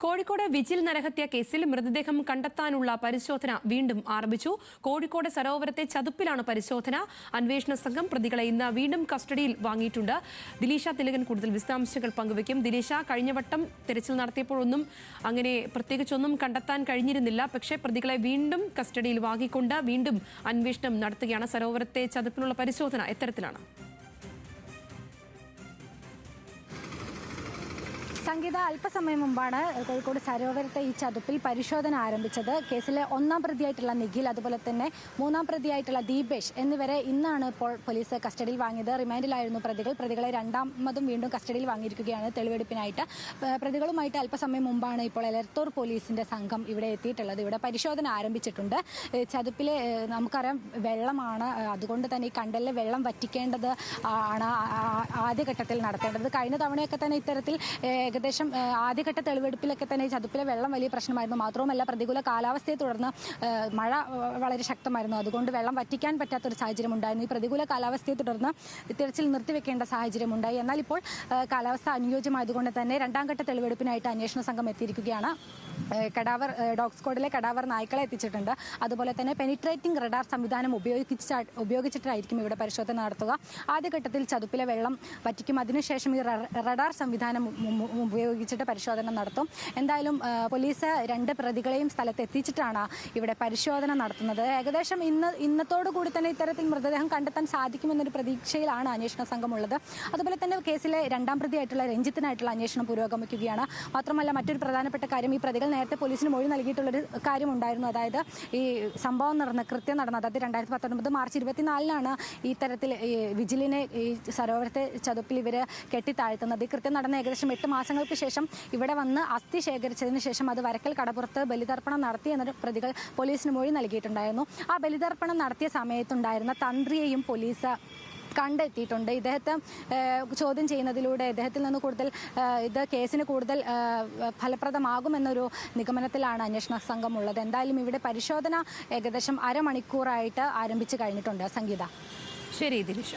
Kozhikode vigil നരഹത്യ കേസിൽ മൃതദേഹം കണ്ടെത്താനുള്ള പരിശോധന വീണ്ടും ആരംഭിച്ചു. കോഴിക്കോട് സരോവരത്തെ ചതുപ്പിലാണ് പരിശോധന. അന്വേഷണ സംഘം പ്രതികളെ ഇന്ന് വീണ്ടും കസ്റ്റഡിയിൽ വാങ്ങിയിട്ടുണ്ട്. ദിലീഷ തിലകൻ കൂടുതൽ വിശദാംശങ്ങൾ പങ്കുവയ്ക്കും. ദിലീഷ, കഴിഞ്ഞ വട്ടം തെരച്ചിൽ നടത്തിയപ്പോഴൊന്നും അങ്ങനെ പ്രത്യേകിച്ചൊന്നും കണ്ടെത്താൻ കഴിഞ്ഞിരുന്നില്ല. പക്ഷേ പ്രതികളെ വീണ്ടും കസ്റ്റഡിയിൽ വാങ്ങിക്കൊണ്ട് വീണ്ടും അന്വേഷണം നടത്തുകയാണ്. സരോവരത്തെ ചതുപ്പിനുള്ള പരിശോധന എത്തരത്തിലാണ്? സംഗീത, അല്പസമയം മുമ്പാണ് കോഴിക്കോട് സരോവരത്തെ ഈ ചതുപ്പിൽ പരിശോധന ആരംഭിച്ചത്. കേസിലെ ഒന്നാം പ്രതിയായിട്ടുള്ള നിഖിൽ, അതുപോലെ തന്നെ മൂന്നാം പ്രതിയായിട്ടുള്ള ദീപേഷ് എന്നിവരെ ഇന്നാണ് ഇപ്പോൾ പോലീസ് കസ്റ്റഡിയിൽ വാങ്ങിയത്. റിമാൻഡിലായിരുന്നു പ്രതികളെ രണ്ടാമതും വീണ്ടും കസ്റ്റഡിയിൽ വാങ്ങിയിരിക്കുകയാണ് തെളിവെടുപ്പിനായിട്ട്. പ്രതികളുമായിട്ട് അല്പസമയം മുമ്പാണ് ഇപ്പോൾ എലത്തൂർ പോലീസിന്റെ സംഘം ഇവിടെ എത്തിയിട്ടുള്ളത്. ഇവിടെ പരിശോധന ആരംഭിച്ചിട്ടുണ്ട്. ചതുപ്പിലെ നമുക്കറിയാം വെള്ളമാണ്, അതുകൊണ്ട് തന്നെ ഈ കണ്ടലിലെ വെള്ളം വറ്റിക്കേണ്ടത് ആണ് ആദ്യഘട്ടത്തിൽ നടത്തേണ്ടത്. കഴിഞ്ഞ തവണയൊക്കെ തന്നെ ഇത്തരത്തിൽ ഏകദേശം ആദ്യഘട്ട തെളിവെടുപ്പിലൊക്കെ തന്നെ ചതുപ്പിലെ വെള്ളം വലിയ പ്രശ്നമായിരുന്നു. മാത്രവുമല്ല, പ്രതികൂല കാലാവസ്ഥയെ തുടർന്ന് മഴ വളരെ ശക്തമായിരുന്നു. അതുകൊണ്ട് വെള്ളം വറ്റിക്കാൻ പറ്റാത്തൊരു സാഹചര്യം ഉണ്ടായിരുന്നു. ഈ പ്രതികൂല കാലാവസ്ഥയെ തുടർന്ന് തിരച്ചിൽ നിർത്തിവെക്കേണ്ട സാഹചര്യം ഉണ്ടായി. എന്നാൽ ഇപ്പോൾ കാലാവസ്ഥ അനുയോജ്യമായതുകൊണ്ട് തന്നെ രണ്ടാം ഘട്ട തെളിവെടുപ്പിനായിട്ട് അന്വേഷണ സംഘം എത്തിയിരിക്കുകയാണ്. കടാവർ ഡോഗ് സ്ക്വാഡിലെ കടാവർ നായ്ക്കളെ എത്തിച്ചിട്ടുണ്ട്. അതുപോലെ തന്നെ പെനിട്രേറ്റിംഗ് റഡാർ സംവിധാനം ഉപയോഗിച്ചിട്ടായിരിക്കും ഇവിടെ പരിശോധന നടത്തുക. ആദ്യഘട്ടത്തിൽ ചതുപ്പിലെ വെള്ളം വറ്റിക്കും. അതിനുശേഷം ഈ റഡാർ സംവിധാനം ഉപയോഗിച്ചിട്ട് പരിശോധന നടത്തും. എന്തായാലും പോലീസ് രണ്ട് പ്രതികളെയും സ്ഥലത്ത് എത്തിച്ചിട്ടാണ് ഇവിടെ പരിശോധന നടത്തുന്നത്. ഏകദേശം ഇന്നത്തോടു കൂടി തന്നെ ഇത്തരത്തിൽ മൃതദേഹം കണ്ടെത്താൻ സാധിക്കുമെന്നൊരു പ്രതീക്ഷയിലാണ് അന്വേഷണ സംഘമുള്ളത്. അതുപോലെ തന്നെ കേസിലെ രണ്ടാം പ്രതിയായിട്ടുള്ള രഞ്ജിത്തിനായിട്ടുള്ള അന്വേഷണം പുരോഗമിക്കുകയാണ്. മാത്രമല്ല, മറ്റൊരു പ്രധാനപ്പെട്ട കാര്യം, ഈ പ്രതികൾ നേരത്തെ പോലീസിന് മൊഴി നൽകിയിട്ടുള്ളൊരു കാര്യമുണ്ടായിരുന്നു. അതായത് ഈ സംഭവം കൃത്യം നടന്നത്, അതായത് 2019 മാർച്ച് 24-നാണ് ഈ തരത്തിൽ ഈ വിജിലിനെ ഈ സരോവരത്തെ ചതുപ്പിൽ ഇവർ കെട്ടിത്താഴ്ത്തുന്നത്. ഈ കൃത്യം നടന്ന ഏകദേശം 8 മാസങ്ങൾക്ക് ശേഷം ഇവിടെ വന്ന് അസ്ഥി ശേഖരിച്ചതിന് ശേഷം അത് വരക്കൽ കടപ്പുറത്ത് ബലിതർപ്പണം നടത്തിയെന്നൊരു പ്രതികൾ പോലീസിന് മൊഴി നൽകിയിട്ടുണ്ടായിരുന്നു. ആ ബലിതർപ്പണം നടത്തിയ സമയത്തുണ്ടായിരുന്ന തന്ത്രിയെയും പോലീസ് കണ്ടെത്തിയിട്ടുണ്ട്. ഇദ്ദേഹത്തെ ചോദ്യം ചെയ്യുന്നതിലൂടെ ഇദ്ദേഹത്തിൽ നിന്ന് കൂടുതൽ കേസിന് കൂടുതൽ ഫലപ്രദമാകുമെന്നൊരു നിഗമനത്തിലാണ് അന്വേഷണ സംഘം ഉള്ളത്. എന്തായാലും ഇവിടെ പരിശോധന ഏകദേശം അരമണിക്കൂറായിട്ട് ആരംഭിച്ചു കഴിഞ്ഞിട്ടുണ്ട്. സംഗീത. ശരി ദിലീഷ.